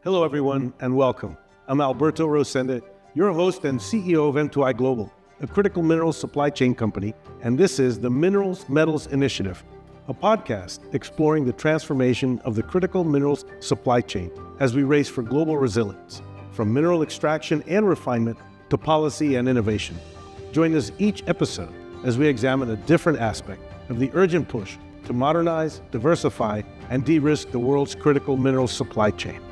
Hello, everyone, and welcome. I'm Alberto Rosende, your host and CEO of M2I Global, a critical minerals supply chain company, and this is the Minerals Metals Initiative, a podcast exploring the transformation of the critical minerals supply chain as we race for global resilience, from mineral extraction and refinement to policy and innovation. Join us each episode as we examine a different aspect of the urgent push to modernize, diversify, and de-risk the world's critical minerals supply chain.